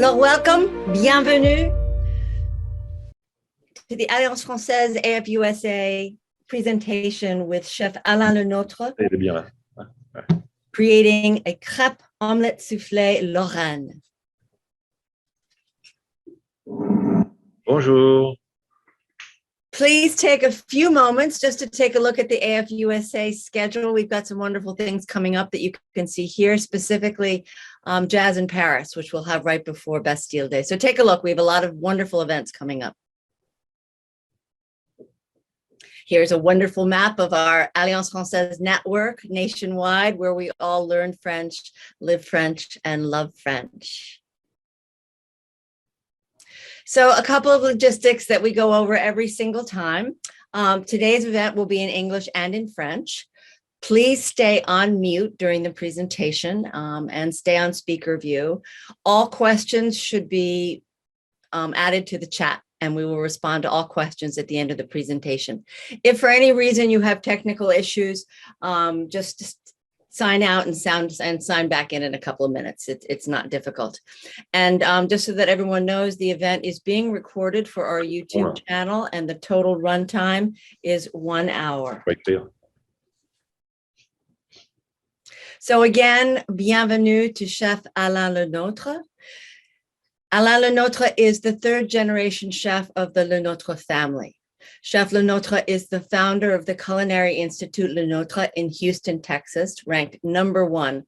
Alors, welcome, bienvenue to the Alliance Française AFUSA presentation with Chef Alain LeNôtre, creating a Crepe Omelette Souffle Loraine. Bonjour. Please take a few moments just to take a look at the AFUSA schedule. We've got some wonderful things coming up that you can see here, specifically Jazz in Paris, which we'll have right before Bastille Day. So take a look. We have a lot of wonderful events coming up. Here's a wonderful map of our Alliance Française network nationwide, where we all learn French, live French, and love French. So a couple of logistics that we go over every single time. Today's event will be in English and in French. Please stay on mute during the presentation and stay on speaker view. All questions should be added to the chat, and we will respond to all questions at the end of the presentation. If for any reason you have technical issues, just sign out and sign back in a couple of minutes. It's not difficult. And just so that everyone knows, the event is being recorded for our YouTube channel, and the total runtime is 1 hour. Right there. So again, bienvenue to Chef Alain LeNôtre. Alain LeNôtre is the third generation chef of the LeNôtre family. Chef LeNôtre is the founder of the Culinary Institute LeNôtre in Houston, Texas, ranked #1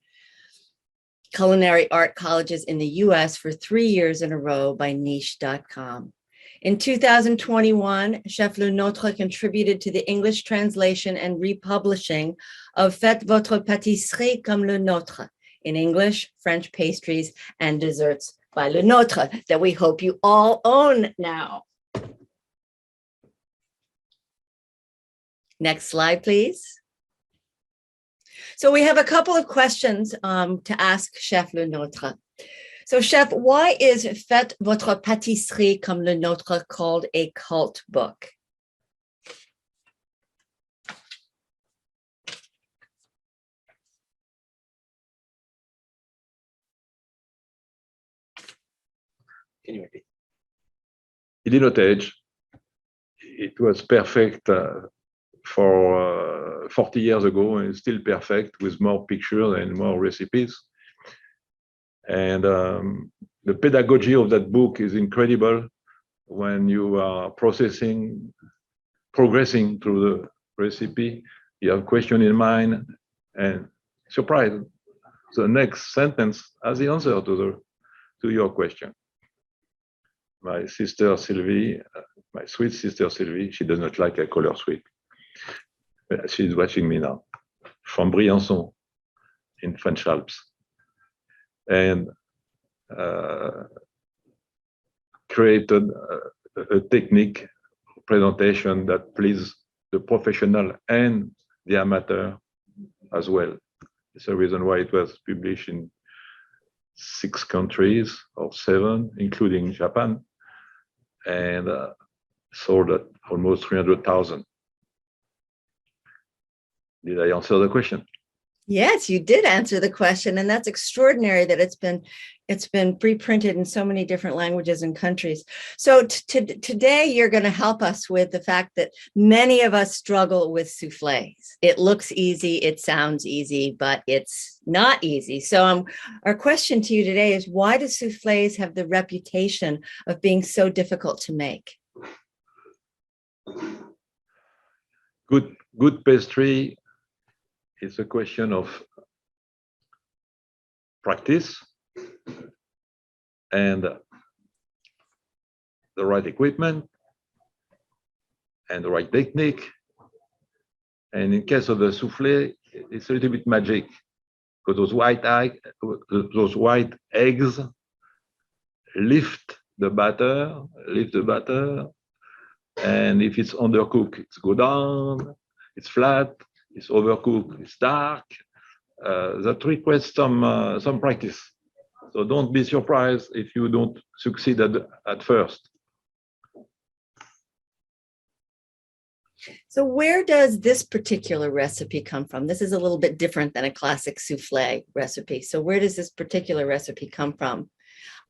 culinary art colleges in the US for 3 years in a row by niche.com. In 2021, Chef LeNôtre contributed to the English translation and republishing of Faites votre pâtisserie comme le nôtre in English, French pastries, and desserts by LeNôtre that we hope you all own now. Next slide, please. So we have a couple of questions to ask Chef LeNôtre. So Chef, why is Faites votre pâtisserie comme le nôtre called a cult book? Can you repeat? He did not age. It was perfect for 40 years ago, and it's still perfect with more pictures and more recipes. And the pedagogy of that book is incredible when you are progressing through the recipe. You have a question in mind, and surprise, the next sentence has the answer to your question. My sister Sylvie, my sweet sister Sylvie, she does not like I call her sweet. She's watching me now from Briançon in French Alps, and created a technique presentation that pleases the professional and the amateur as well. It's a reason why it was published in 6 countries or 7, including Japan, and sold at almost 300,000. Did I answer the question? Yes, you did answer the question, and that's extraordinary that it's been pre-printed in so many different languages and countries. So today you're going to help us with the fact that many of us struggle with soufflés. It looks easy, it sounds easy, but it's not easy. So our question to you today is, why do soufflés have the reputation of being so difficult to make? Good pastry. It's a question of practice and the right equipment and the right technique. And in case of the soufflé, it's a little bit magic, because those white eggs lift the batter, and if it's undercooked, it's go down, it's flat. It's overcooked, it's dark. That requires some practice. So don't be surprised if you don't succeed at first. So where does this particular recipe come from? This is a little bit different than a classic souffle recipe. So where does this particular recipe come from?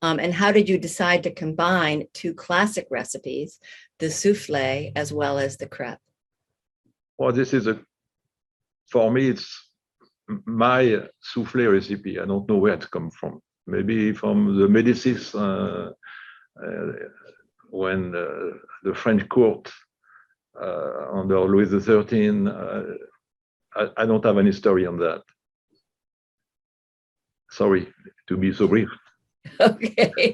And how did you decide to combine two classic recipes, the soufflé as well as the crepe? Well, for me, it's my soufflé recipe. I don't know where it comes from. Maybe from the Médicis, when the French court under Louis XIII. I don't have any story on that. Sorry to be so brief. Okay.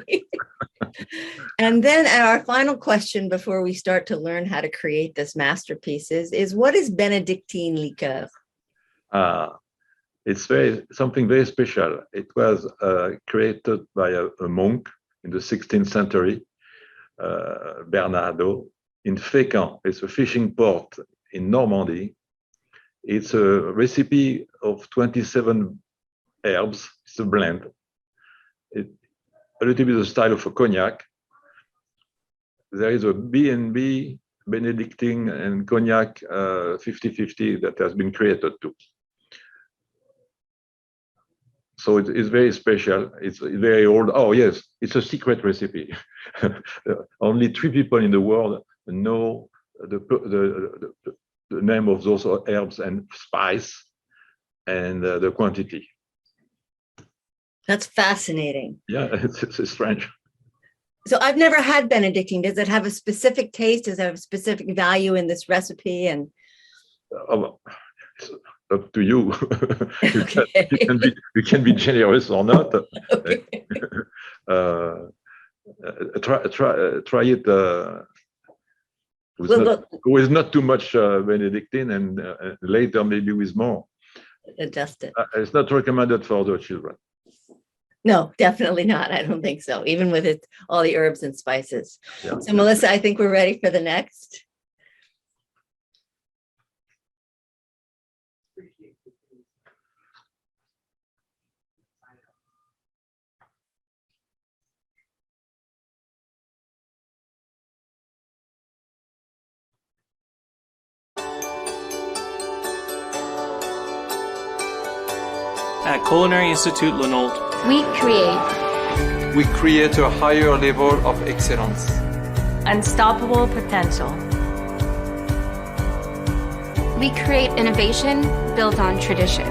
And then our final question before we start to learn how to create this masterpiece is what is Benedictine liqueur? It's something very special. It was created by a monk in the 16th century, Bernardo, in Fécamp. It's a fishing port in Normandy. It's a recipe of 27 herbs. It's a blend. A little bit of the style of a cognac. There is a B&B Benedictine and cognac 50-50 that has been created too. So it's very special. It's very old. Oh yes, it's a secret recipe. Only 3 people in the world know the name of those herbs and spice and the quantity. That's fascinating. Yeah, it's strange. So I've never had Benedictine. Does it have a specific taste? Does it have a specific value in this recipe? And it's up to you. Okay. you can be generous or not. Okay. Try it with not too much Benedictine, and later maybe with more. Adjust it. It's not recommended for the children. No, definitely not. I don't think so. Even with all the herbs and spices. Yeah. So Melissa, I think we're ready for the next. At Culinary Institute LeNôtre, We create a higher level of excellence. unstoppable potential. We create innovation built on tradition.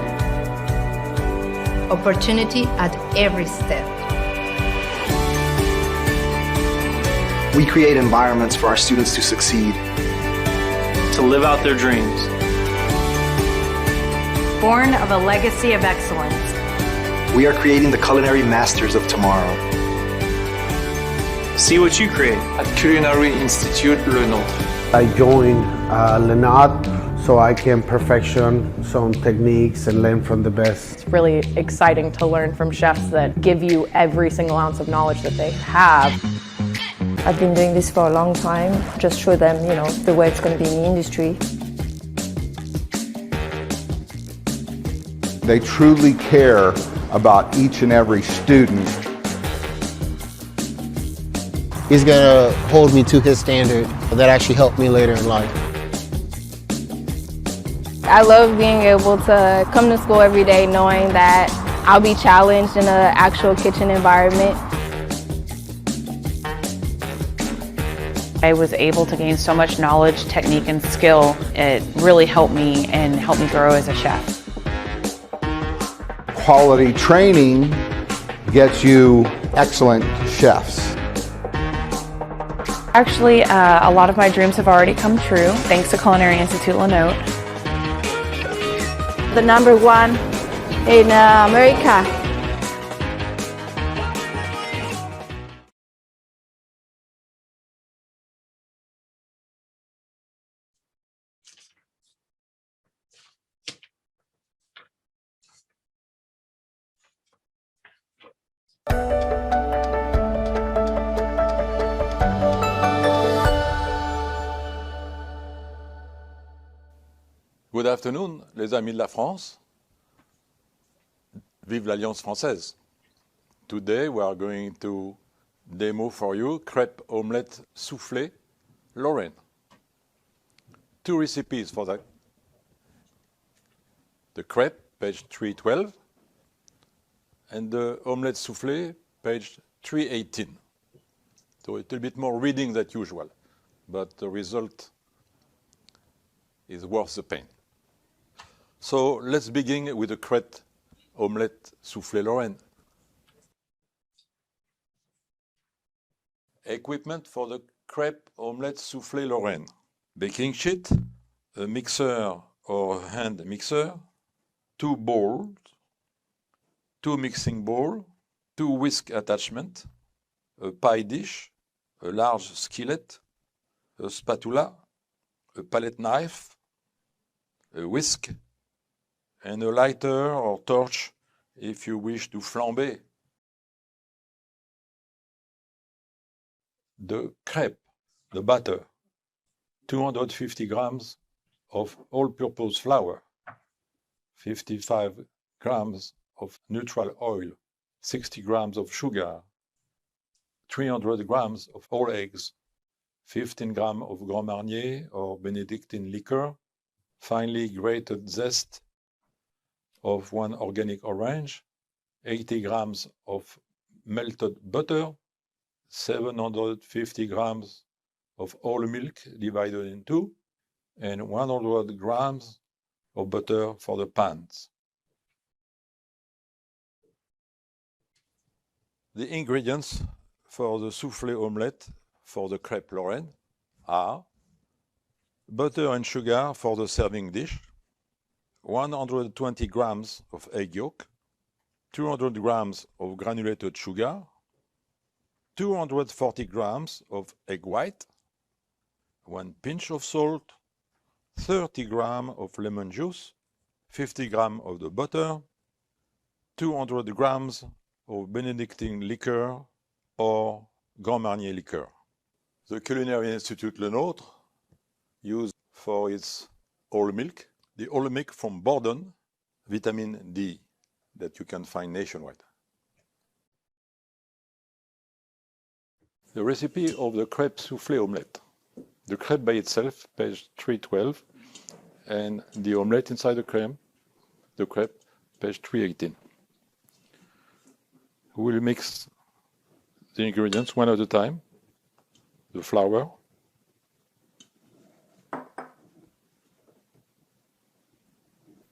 Opportunity at every step. We create environments for our students to succeed. to live out their dreams. Born of a legacy of excellence. We are creating the culinary masters of tomorrow. See what you create. At Culinary Institute LeNôtre. I joined LeNôtre so I can perfection some techniques and learn from the best. It's really exciting to learn from chefs that give you every single ounce of knowledge that they have. I've been doing this for a long time. Just show them, the way it's going to be in the industry. They truly care about each and every student. He's going to hold me to his standard. That actually helped me later in life. I love being able to come to school every day knowing that I'll be challenged in an actual kitchen environment. I was able to gain so much knowledge, technique, and skill. It really helped me and helped me grow as a chef. Quality training gets you excellent chefs. Actually, a lot of my dreams have already come true, thanks to Culinary Institute LeNôtre. The number one in America. Good afternoon, les amis de la France. Vive l'Alliance Française. Today we are going to demo for you Crepe Omelette Souffle Loraine. 2 recipes for that. The crepe, page 312, and the omelette soufflé, page 318. So a little bit more reading than usual, but the result is worth the pain. So let's begin with the Crepe Omelette Souffle Loraine. Equipment for the Crepe Omelette Souffle Loraine. Baking sheet, a mixer or hand mixer, 2 bowls, 2 mixing bowls, 2 whisk attachments, a pie dish, a large skillet, a spatula, a palette knife, a whisk, and a lighter or torch if you wish to flamber. The crepe, the batter, 250 grams of all-purpose flour, 55 grams of neutral oil, 60 grams of sugar, 300 grams of whole eggs, 15 grams of Grand Marnier or Benedictine liquor, finely grated zest of 1 organic orange, 80 grams of melted butter, 750 grams of whole milk divided in 2, and 100 grams of butter for the pans. The ingredients for the soufflé omelette for the Crepe Loraine are butter and sugar for the serving dish, 120 grams of egg yolk, 200 grams of granulated sugar, 240 grams of egg white, 1 pinch of salt, 30 grams of lemon juice, 50 grams of the butter, 200 grams of Benedictine liquor or Grand Marnier liquor. The Culinary Institute LeNôtre used for its whole milk, the whole milk from Bordon, vitamin D, that you can find nationwide. The recipe of the crepe soufflé omelette. The crepe by itself, page 312, and the omelette inside the crepe, page 318. We will mix the ingredients one at a time. The flour,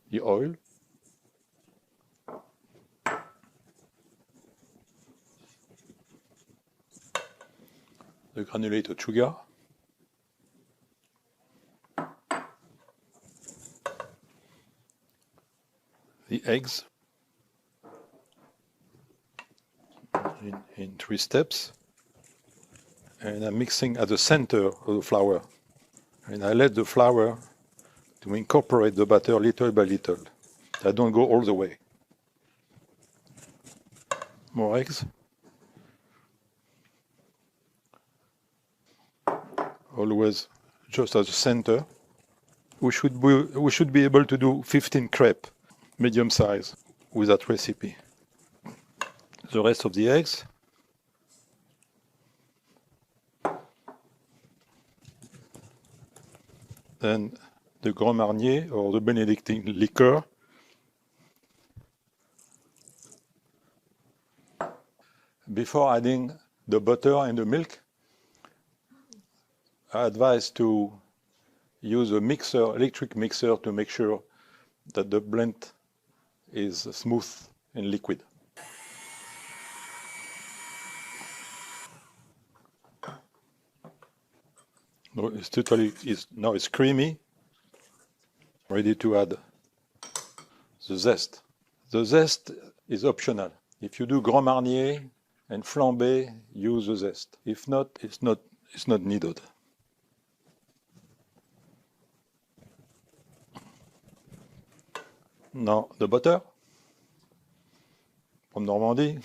the oil, the granulated sugar, the eggs in 3 steps, and I'm mixing at the center of the flour, and I let the flour to incorporate the batter little by little. I don't go all the way. More eggs. Always just at the center. We should be able to do 15 crepes, medium size, with that recipe. The rest of the eggs. Then the Grand Marnier or the Benedictine liquor. Before adding the butter and the milk, I advise to use a mixer, electric mixer, to make sure that the blend is smooth and liquid. No, now it's creamy, ready to add the zest. The zest is optional. If you do Grand Marnier and flambé, use the zest. If not, it's not needed. Now the butter from Normandy.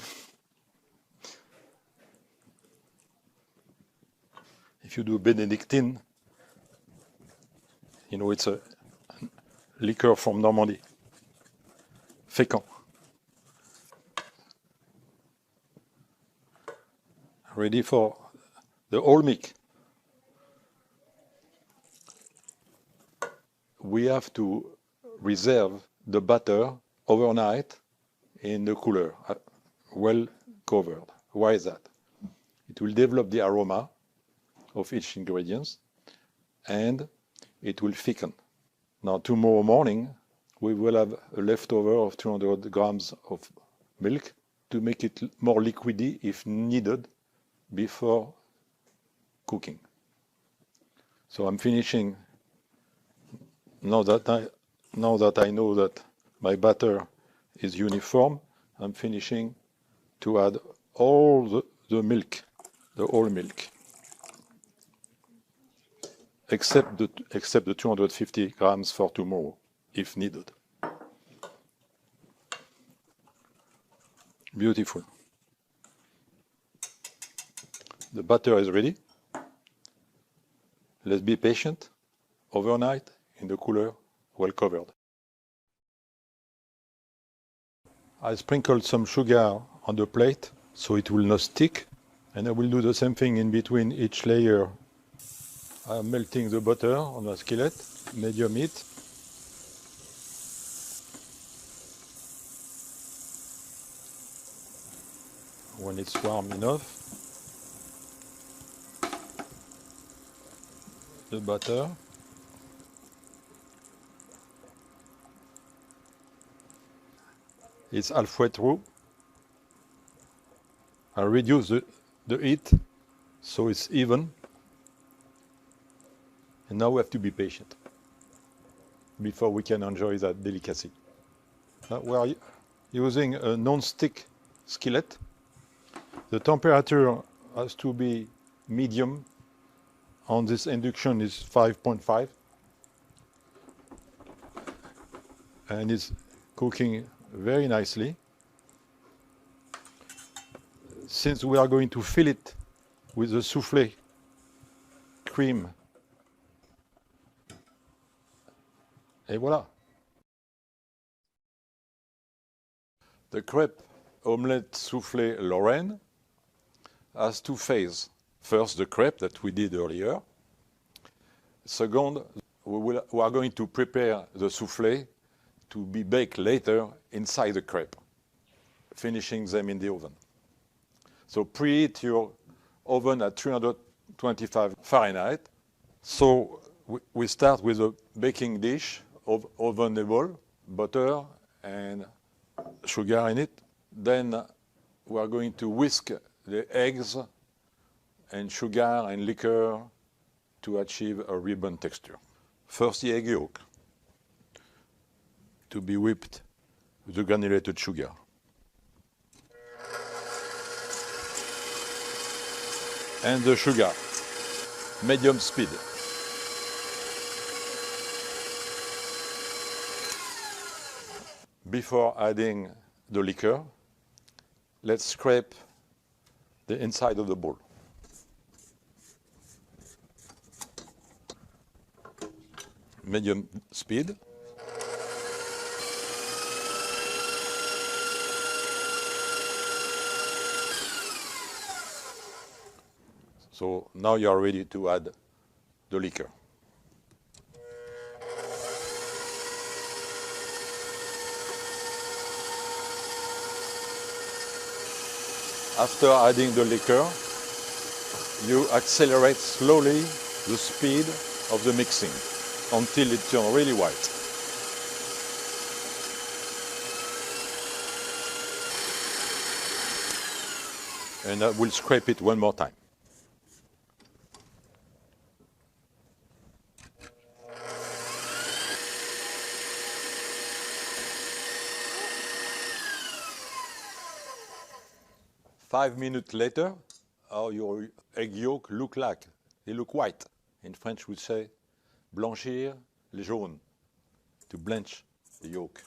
If you do Benedictine, you know it's a liquor from Normandy, fécamp. Ready for the whole milk. We have to reserve the butter overnight in the cooler, well covered. Why is that? It will develop the aroma of each ingredient and it will thicken. Now tomorrow morning we will have a leftover of 200 grams of milk to make it more liquidy if needed before cooking. So I'm finishing, now that I know that my batter is uniform, I'm finishing to add all the milk, the whole milk, except the 250 grams for tomorrow, if needed. Beautiful. The batter is ready. Let's be patient. Overnight in the cooler, well covered. I sprinkled some sugar on the plate so it will not stick, and I will do the same thing in between each layer. I'm melting the butter on a skillet, medium heat. When it's warm enough, the butter. It's halfway through. I reduce the heat so it's even. And now we have to be patient before we can enjoy that delicacy. We are using a non-stick skillet. The temperature has to be medium. On this induction is 5.5. And it's cooking very nicely. Since we are going to fill it with the soufflé cream, et voilà. The Crepe Omelette Souffle Loraine has two phases. First, the crepe that we did earlier. Second, we are going to prepare the soufflé to be baked later inside the crepe, finishing them in the oven. So preheat your oven at 325 Fahrenheit. So we start with a baking dish of ovenable, butter and sugar in it. Then we are going to whisk the eggs and sugar and liquor to achieve a ribbon texture. First, the egg yolk to be whipped with the granulated sugar. And the sugar, medium speed. Before adding the liquor, let's scrape the inside of the bowl. Medium speed. So now you are ready to add the liquor. After adding the liquor, you accelerate slowly the speed of the mixing until it turns really white. And I will scrape it one more time. Five minutes later, how your egg yolk look like? They look white. In French, we say blanchir les jaunes, to blanch the yolk.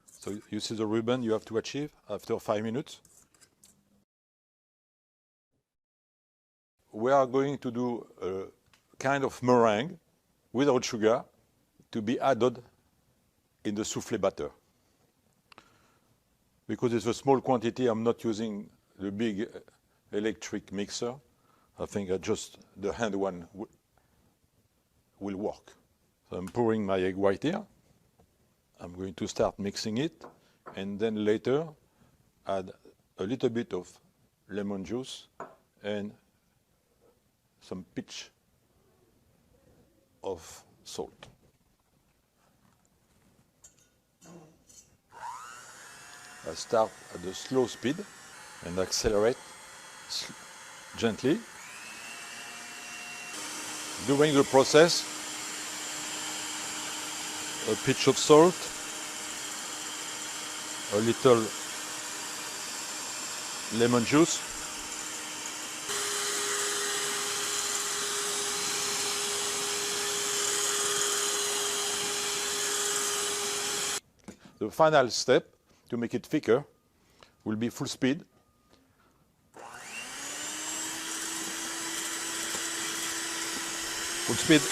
So you see the ribbon you have to achieve after 5 minutes. We are going to do a kind of meringue without sugar to be added in the soufflé batter. Because it's a small quantity, I'm not using the big electric mixer. I think just the hand one will work. So I'm pouring my egg white here. I'm going to start mixing it, and then later add a little bit of lemon juice, and some pinch of salt. I start at the slow speed and accelerate gently. During the process, a pinch of salt, a little lemon juice, the final step to make it thicker will be full speed. Full speed.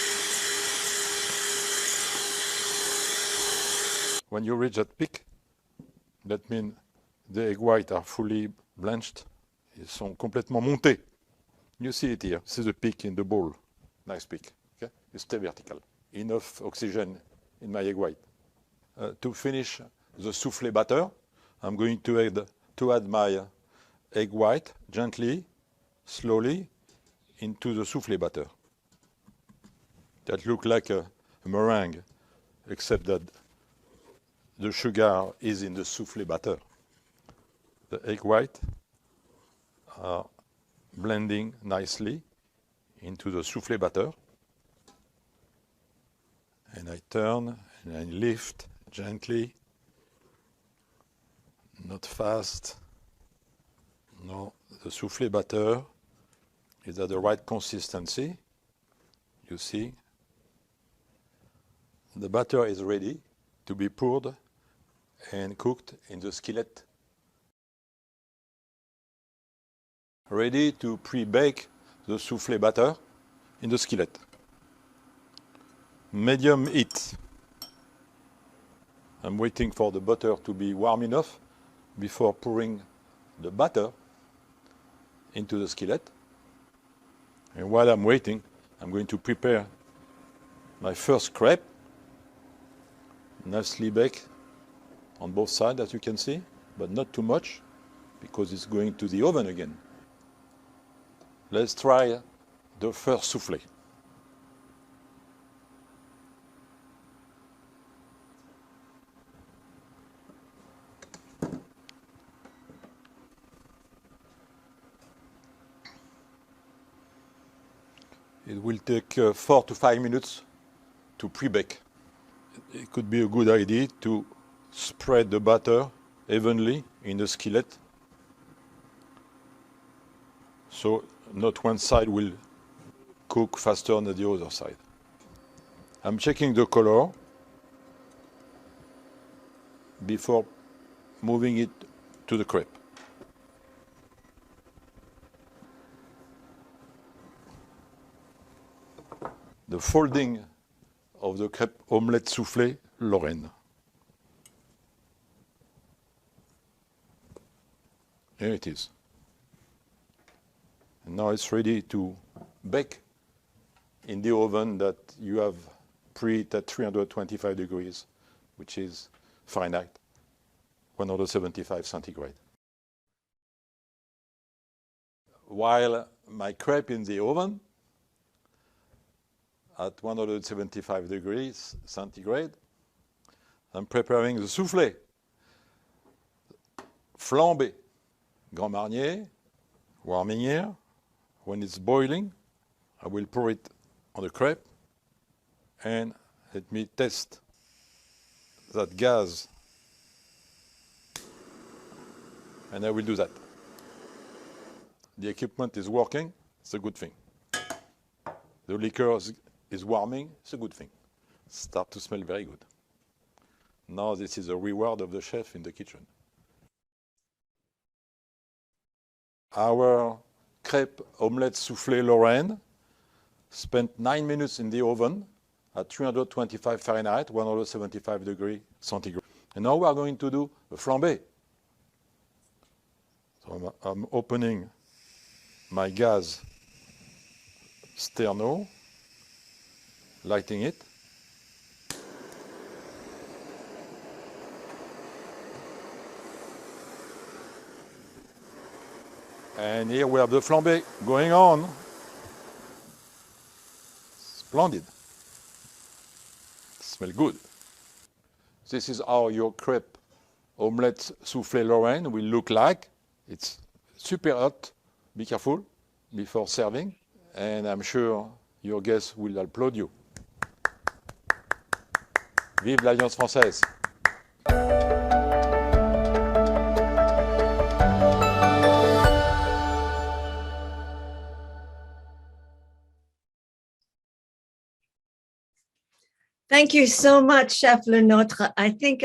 When you reach that peak, that means the egg whites are fully blanched. Ils sont complètement montés. You see it here. This is the peak in the bowl. Nice peak. Okay? You stay vertical. Enough oxygen in my egg white. To finish the soufflé batter, I'm going to add my egg white gently, slowly, into the soufflé batter. That looks like a meringue, except that the sugar is in the soufflé batter. The egg white are blending nicely into the soufflé batter. And I turn and I lift gently, not fast. No, the soufflé batter is at the right consistency. You see, the batter is ready to be poured and cooked in the skillet. Ready to pre-bake the soufflé batter in the skillet. Medium heat. I'm waiting for the butter to be warm enough before pouring the batter into the skillet. And while I'm waiting, I'm going to prepare my first crepe, nicely baked on both sides, as you can see, but not too much because it's going to the oven again. Let's try the first soufflé. It will take 4 to 5 minutes to pre-bake. It could be a good idea to spread the batter evenly in the skillet, so not one side will cook faster than the other side. I'm checking the color before moving it to the crepe. The folding of the Crepe Omelette Souffle Loraine. Here it is. And now it's ready to bake in the oven that you have preheated at 325 degrees, which is Fahrenheit, 175 centigrade. While my crepe in the oven at 175 degrees centigrade, I'm preparing the soufflé. Flambé, Grand Marnier, warming here. When it's boiling, I will pour it on the crepe and let me test that gas. And I will do that. The equipment is working, it's a good thing. The liquor is warming, it's a good thing. Start to smell very good. Now this is a reward of the chef in the kitchen. Our Crepe Omelette Souffle Loraine spent 9 minutes in the oven at 325 Fahrenheit, 175 degrees centigrade. And now we are going to do a flambé. So I'm opening my gas sterno, lighting it. And here we have the flambé going on. Splendid. Smell good. This is how your crepe omelette souffle Loraine will look like. It's super hot. Be careful before serving. And I'm sure your guests will applaud you. Vive l'Alliance Française! Thank you so much, Chef LeNôtre. I think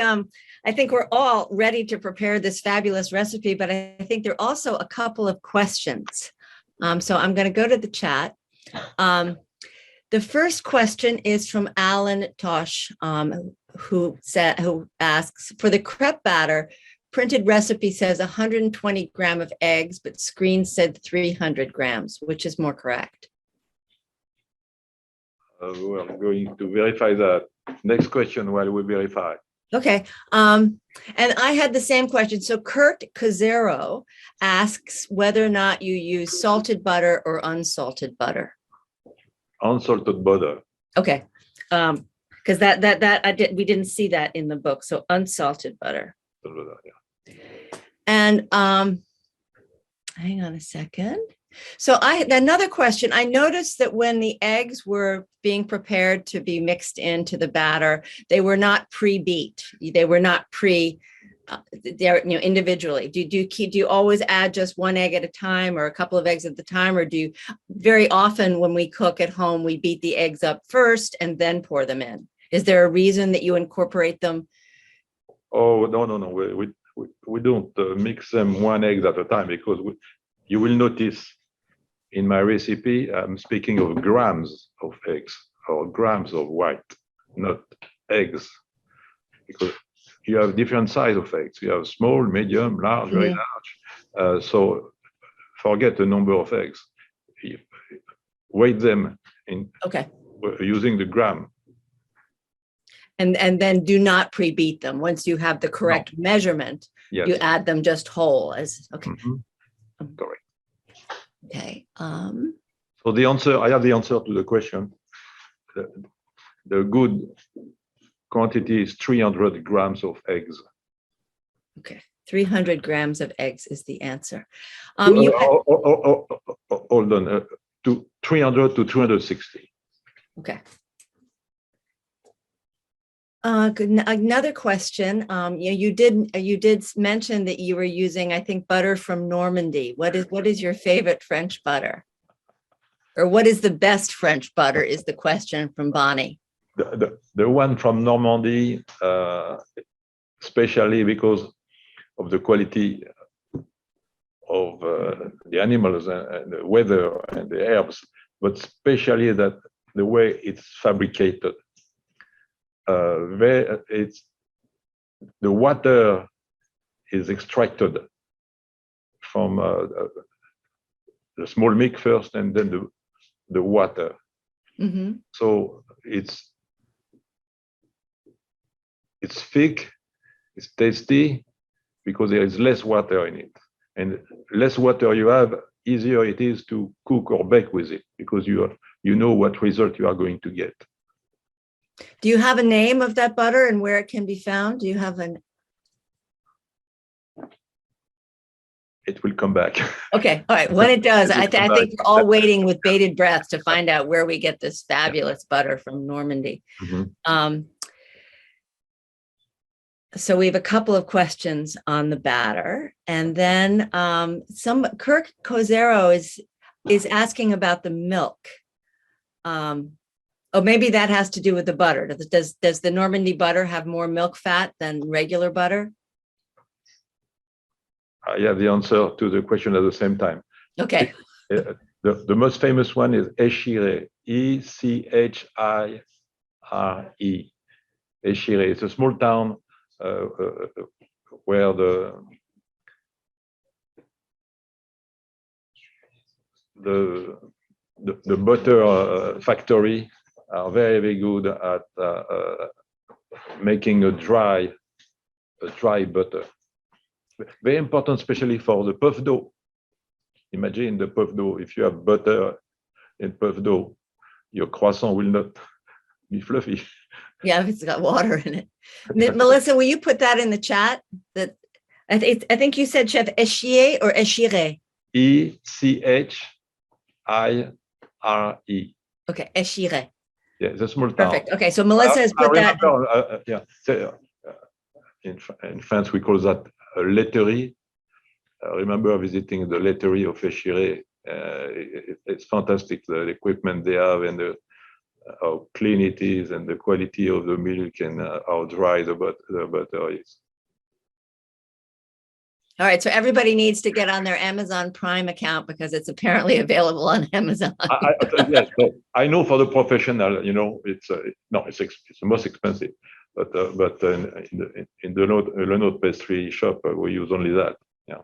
we're all ready to prepare this fabulous recipe, but I think there are also a couple of questions. So I'm going to go to the chat. The first question is from Alan Tosh, who asks, for the crepe batter, printed recipe says 120 grams of eggs, but screen said 300 grams. Which is more correct? We're going to verify that. Next question while we verify. Okay. And I had the same question. So Kurt Cazero asks whether or not you use salted butter or unsalted butter. Unsalted butter. Okay. Because we didn't see that in the book. So unsalted butter. Yeah. And hang on a second. So another question. I noticed that when the eggs were being prepared to be mixed into the batter, they were not pre-beat. They were not they're individually. Do you always add just one egg at a time or a couple of eggs at the time, or do you very often when we cook at home we beat the eggs up first and then pour them in? Is there a reason that you incorporate them? Oh no, we don't mix them one egg at a time, because you will notice in my recipe I'm speaking of grams of eggs or grams of white, not eggs, because you have different size of eggs. You have small, medium, large, very large. So forget the number of eggs. Weight them in using the gram. And then do not pre-beat them. Once you have the correct measurement, you add them just whole. Correct. Okay. So I have the answer to the question. The good quantity is 300 grams of eggs. Okay, 300 grams of eggs is the answer. Hold on, to 300 to 260. Okay. Another question. You did mention that you were using, I think, butter from Normandy. What is your favorite French butter? Or what is the best French butter is the question from Bonnie. The one from Normandy, especially because of the quality of the animals and the weather and the herbs, but especially that the way it's fabricated. The water is extracted from the small milk first, and then the water. Mm-hmm. So it's thick, it's tasty, because there is less water in it, and less water you have, easier it is to cook or bake with it, because you know what result you are going to get. Do you have a name of that butter and where it can be found? Do you have It will come back. Okay, all right. When it does, I think we're all waiting with bated breath to find out where we get this fabulous butter from Normandy. Mm-hmm. So we have a couple of questions on the batter, and then Kirk Cozero is asking about the milk. Oh, maybe that has to do with the butter. Does the Normandy butter have more milk fat than regular butter? I have the answer to the question at the same time. Okay. The most famous one is Échiré, Echire. Échiré. It's a small town where the butter factory are very, very good at making a dry butter. Very important, especially for the puff dough. Imagine the puff dough. If you have butter and puff dough, your croissant will not be fluffy. Yeah, if it's got water in it. Melissa, will you put that in the chat? That I think you said Chef Échiré or Échiré? Echire. Okay, Échiré. Yeah, it's a small town. Perfect. Okay, so Melissa has put that. Yeah, in France we call that a laiterie. I remember visiting the laiterie of Échiré. It's fantastic, the equipment they have and how clean it is and the quality of the milk and how dry the butter is. All right, so everybody needs to get on their Amazon Prime account because it's apparently available on Amazon. Yes, I know for the professional, it's the most expensive, but in the LeNôtre pastry shop, we use only that. Yeah.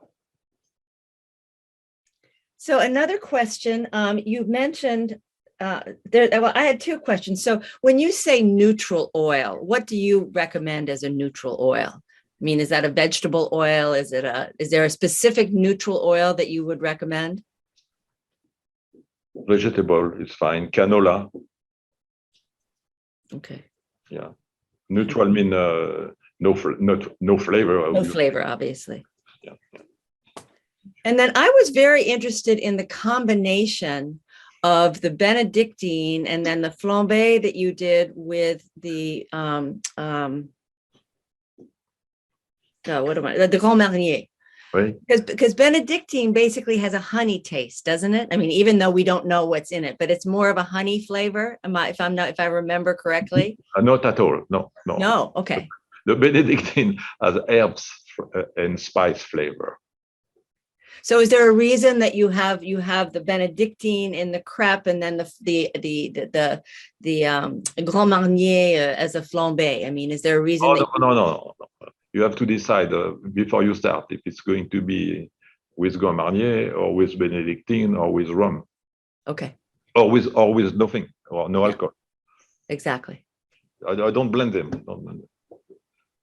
So another question, you mentioned well, I had two questions. So when you say neutral oil, what do you recommend as a neutral oil? I mean, is that a vegetable oil? Is there a specific neutral oil that you would recommend? Vegetable is fine. Canola. Okay. Yeah. Neutral mean no flavor. No flavor, obviously. Yeah. And then I was very interested in the combination of the Benedictine and then the flambé that you did with the the Grand Marnier. Right. Because Benedictine basically has a honey taste, doesn't it? I mean, even though we don't know what's in it, but it's more of a honey flavor. If I remember correctly? Not at all. No. No. Okay. The Benedictine has herbs and spice flavor. So is there a reason that you have the Benedictine in the crepe and then the Grand Marnier as a flambé? I mean, is there a reason? No. You have to decide before you start if it's going to be with Grand Marnier or with Benedictine or with rum. Okay. Or with nothing or no alcohol. Exactly. I don't blend them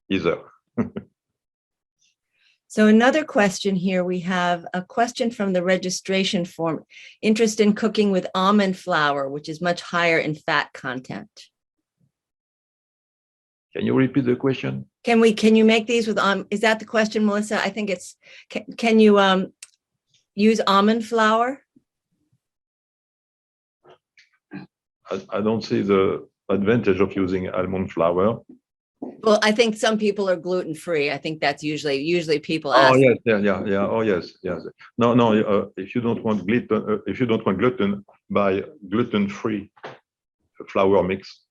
either. So another question here, we have a question from the registration form. Interest in cooking with almond flour, which is much higher in fat content. Can you repeat the question? Can you make these with is that the question, Melissa? I think it's, can you use almond flour? I don't see the advantage of using almond flour. Well, I think some people are gluten-free. I think that's usually people ask. Oh yes, yeah. Oh yes. No. If you don't want gluten, buy gluten-free flour mix.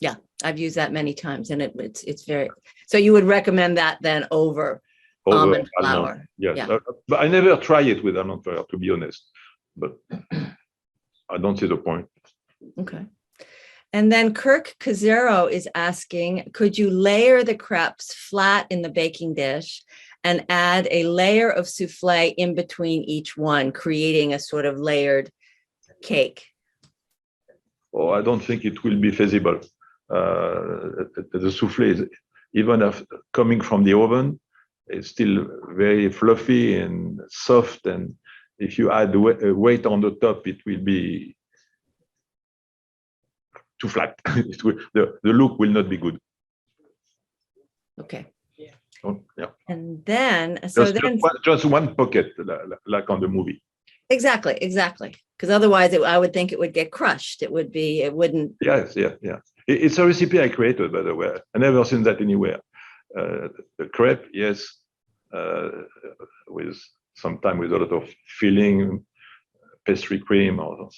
Yeah, I've used that many times, and it's very. So you would recommend that then over almond flour? Yes, yeah. But I never try it with almond flour, to be honest. But I don't see the point. Okay. And then Kirk Casero is asking, could you layer the crepes flat in the baking dish and add a layer of souffle in between each one, creating a sort of layered cake? Oh, I don't think it will be feasible. The souffle is, even coming from the oven, it's still very fluffy and soft. And if you add weight on the top, it will be too flat. The look will not be good. Okay. Oh, yeah. And then, just one pocket, like on the movie. Exactly. Because otherwise, I would think it would get crushed. It wouldn't. Yes, yeah. It's a recipe I created, by the way. I never seen that anywhere. The crepe, yes, sometimes with a lot of filling, pastry cream, or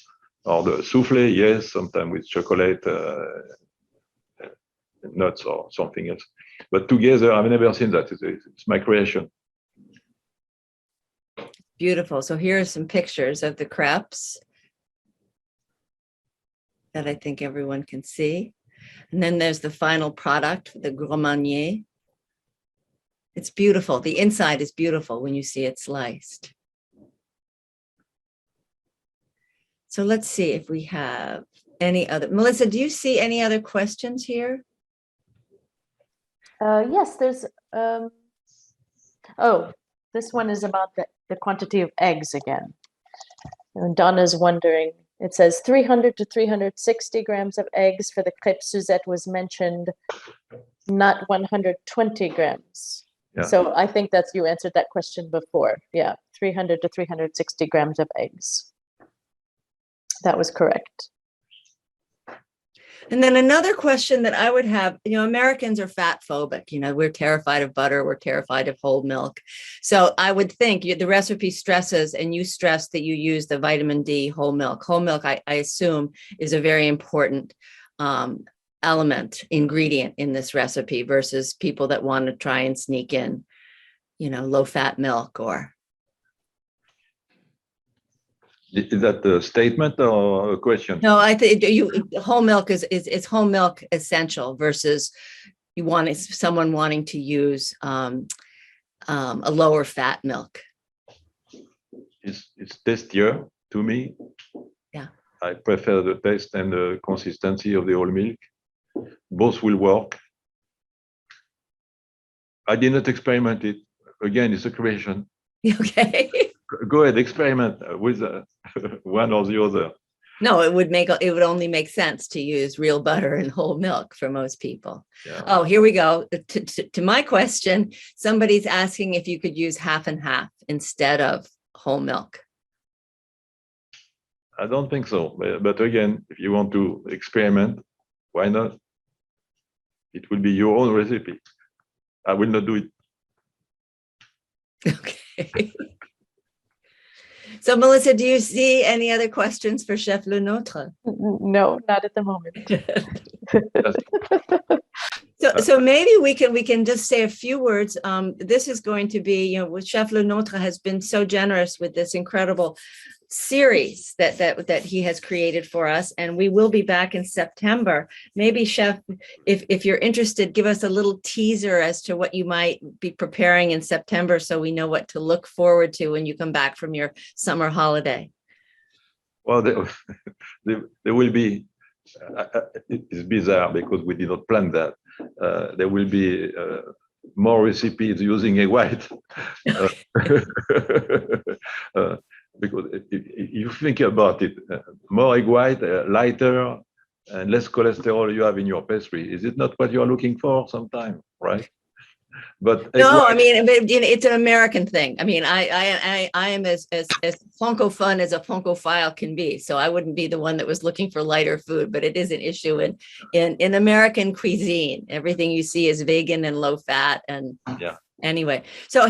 the souffle, yes, sometimes with chocolate, nuts or something else. But together, I've never seen that. It's my creation. Beautiful. So here are some pictures of the crepes that I think everyone can see. And then there's the final product, the Grand Marnier. It's beautiful. The inside is beautiful when you see it sliced. So let's see if we have any other. Melissa, do you see any other questions here? Yes, there's, this one is about the the quantity of eggs again. And Donna's wondering, it says 300 to 360 grams of eggs for the crepe Suzette was mentioned, not 120 grams. Yeah. So I think that's, you answered that question before. Yeah, 300 to 360 grams of eggs. That was correct. And then another question that I would have, Americans are fat phobic. We're terrified of butter. We're terrified of whole milk. So I would think the recipe stresses, and you stress that you use the vitamin D whole milk. Whole milk, I assume, is a very important ingredient in this recipe versus people that want to try and sneak in, low fat milk or. Is that a statement or a question? No, I think whole milk is whole milk essential versus someone wanting to use a lower fat milk. It's tastier to me. Yeah. I prefer the taste and the consistency of the whole milk. Both will work. I did not experiment it. Again, it's a creation. Okay. Go ahead, experiment with one or the other. No, it would only make sense to use real butter and whole milk for most people. Yeah. Oh, here we go. To my question, somebody's asking if you could use half and half instead of whole milk. I don't think so. But again, if you want to experiment, why not? It will be your own recipe. I will not do it. Okay. So, Melissa, do you see any other questions for Chef LeNôtre? No, not at the moment. So maybe we can just say a few words. This is going to be, Chef LeNôtre has been so generous with this incredible series that he has created for us, and we will be back in September. Maybe, Chef, if you're interested, give us a little teaser as to what you might be preparing in September, so we know what to look forward to when you come back from your summer holiday. Well, there will be. It's bizarre because we did not plan that. There will be more recipes using egg white. Because if you think about it, more egg white, lighter, and less cholesterol you have in your pastry. Is it not what you are looking for sometimes, right? But no, I mean, it's an American thing. I mean, I am as francophone as a francophile can be. So I wouldn't be the one that was looking for lighter food, but it is an issue in American cuisine. Everything you see is vegan and low fat, and yeah. Anyway, so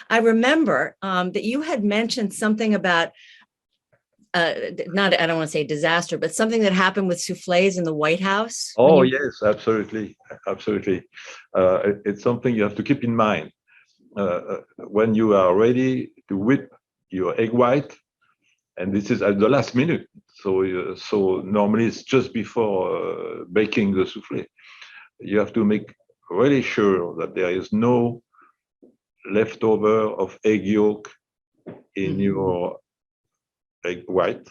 I remember that you had mentioned something about I don't want to say disaster, but something that happened with soufflés in the White House. Oh, yes, absolutely. Absolutely. It's something you have to keep in mind. When you are ready to whip your egg white, and this is at the last minute. So normally it's just before baking the soufflé. You have to make really sure that there is no leftover of egg yolk in your egg white,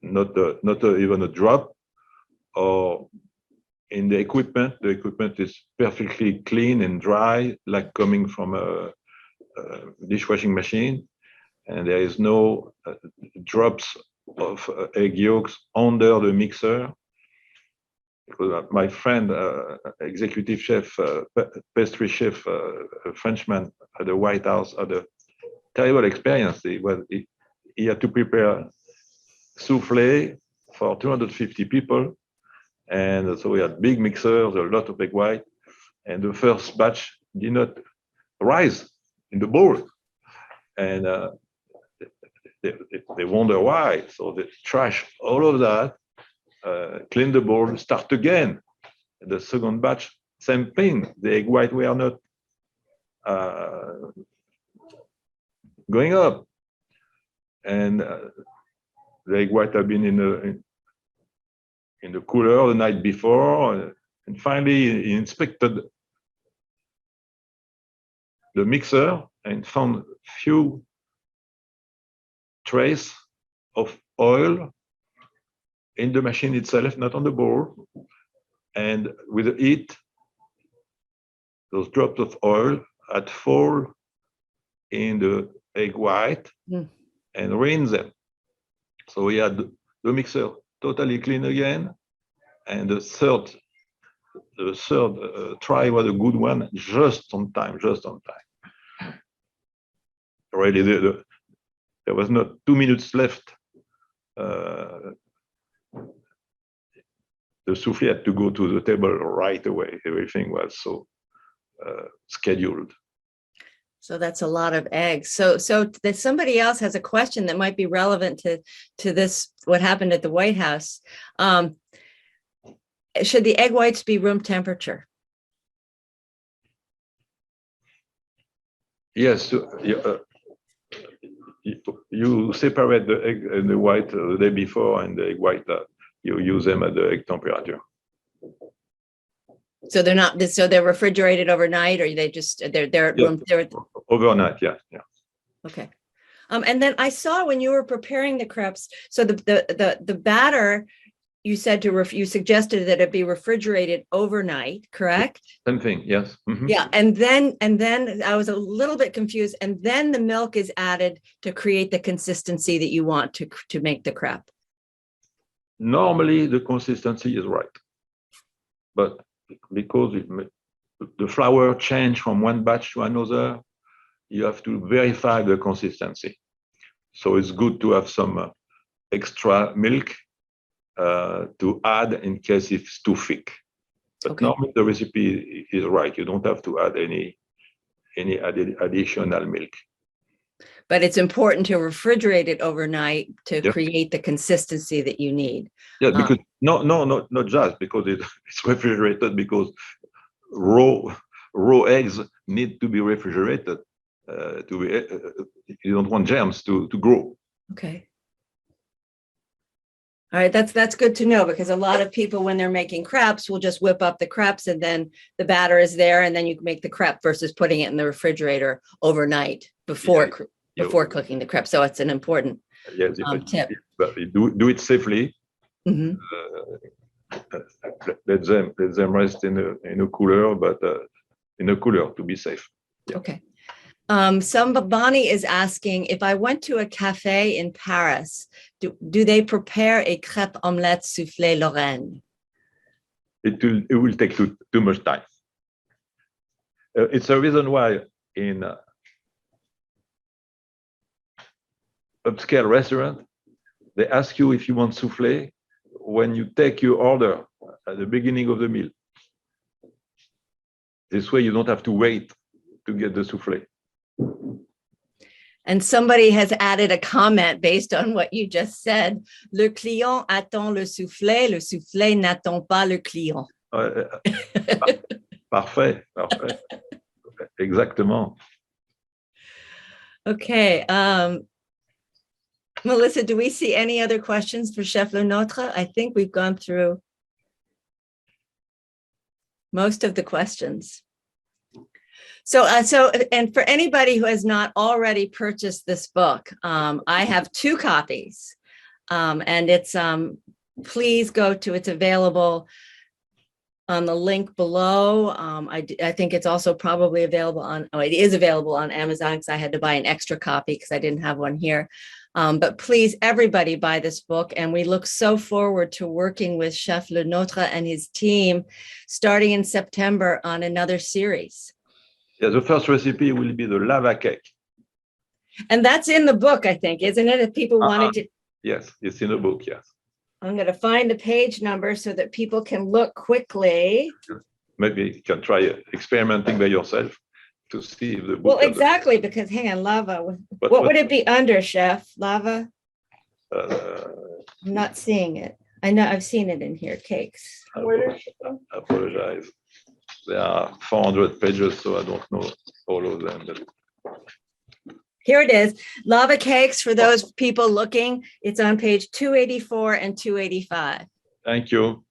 not even a drop, or in the equipment. The equipment is perfectly clean and dry, like coming from a dishwashing machine, and there is no drops of egg yolks under the mixer. Because my friend, executive chef, pastry chef, a Frenchman at the White House, had a terrible experience. He had to prepare soufflé for 250 people. And so we had big mixers, a lot of egg white. And the first batch did not rise in the bowl. And they wonder why. So they trash all of that, clean the bowl, start again. The second batch, same thing. The egg white were not going up. And the egg white had been in the cooler the night before, and finally he inspected the mixer and found few traces of oil in the machine itself, not on the bowl. And with the heat, those drops of oil had fall in the egg white and rinse them. So we had the mixer totally clean again, and the third try was a good one, just on time. Already there was not 2 minutes left. The soufflé had to go to the table right away. Everything was so scheduled. So that's a lot of eggs. So that somebody else has a question that might be relevant to this, what happened at the White House. Should the egg whites be room temperature? Yes, you separate the egg and the white the day before, and the egg white you use them at the egg temperature. So they're not. So they're refrigerated overnight, or they just they're at room. They're overnight. Yeah. Okay. And then I saw when you were preparing the crepes, so the batter, you said you suggested that it be refrigerated overnight, correct? Same thing, yes. Yeah, and then I was a little bit confused, and then the milk is added to create the consistency that you want to make the crepe. Normally, the consistency is right, but because the flour change from one batch to another, you have to verify the consistency. So it's good to have some extra milk to add in case it's too thick. But normally the recipe is right. You don't have to add any additional milk. But it's important to refrigerate it overnight to create the consistency that you need. Yeah, because not just because it's refrigerated, because raw eggs need to be refrigerated. You don't want germs to grow. Okay. All right, that's good to know, because a lot of people, when they're making crepes, will just whip up the crepes and then the batter is there, and then you can make the crepe versus putting it in the refrigerator overnight before cooking the crepe. So it's an important tip. But do it safely. Let them rest in a cooler, but in a cooler to be safe. Yeah. Okay. Bonnie is asking, if I went to a cafe in Paris, do they prepare a Crepe Omelette Souffle Loraine? It will take too much time. It's a reason why in upscale restaurant, they ask you if you want soufflé when you take your order at the beginning of the meal. This way you don't have to wait to get the soufflé. And somebody has added a comment based on what you just said. Le client attend le soufflé n'attend pas le client. Parfait. Exactement. Okay. Melissa, do we see any other questions for Chef LeNôtre? I think we've gone through most of the questions. So, and for anybody who has not already purchased this book, I have 2 copies, and it's, please go to, it's available on the link below. I think it's also probably available it is available on Amazon, because I had to buy an extra copy because I didn't have one here. But please, everybody buy this book. And we look so forward to working with Chef LeNôtre and his team starting in September on another series. Yeah, the first recipe will be the lava cake. And that's in the book, I think, isn't it? If people wanted to. Yes, it's in the book, yes. I'm going to find the page number so that people can look quickly. Maybe you can try experimenting by yourself to see if the book. Well, exactly, because hang on, lava. What would it be under, Chef? Lava? I'm not seeing it. I know I've seen it in here. Cakes. I apologize. There are 400 pages, so I don't know all of them. But here it is. Lava cakes, for those people looking. It's on page 284 and 285. Thank you.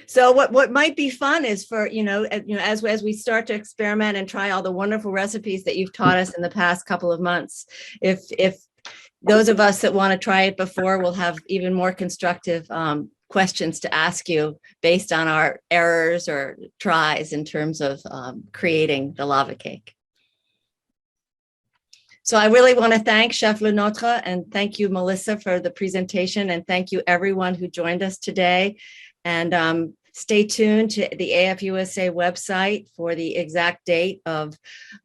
So what might be fun is for, as we start to experiment and try all the wonderful recipes that you've taught us in the past couple of months, if those of us that want to try it before will have even more constructive questions to ask you based on our errors or tries in terms of creating the lava cake. So I really want to thank Chef LeNôtre and thank you, Melissa, for the presentation, and thank you everyone who joined us today. And stay tuned to the AFUSA website for the exact date of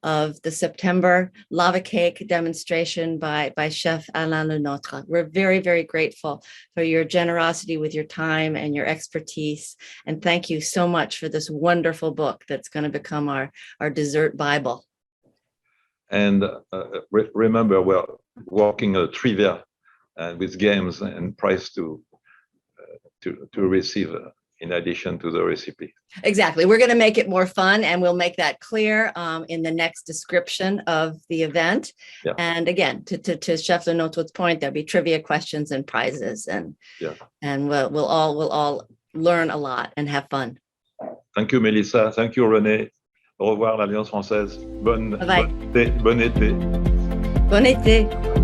the September lava cake demonstration by Chef Alain LeNôtre. We're very, very grateful for your generosity with your time and your expertise. And thank you so much for this wonderful book that's going to become our dessert Bible. And remember, we're working a trivia with games and prize to receive in addition to the recipe. Exactly. We're going to make it more fun, and we'll make that clear in the next description of the event. Yeah. And again, to Chef LeNôtre's point, there'll be trivia questions and prizes, and we'll all learn a lot and have fun. Thank you, Melissa. Thank you, René. Au revoir, l'Alliance Française. Bon été. Bon été.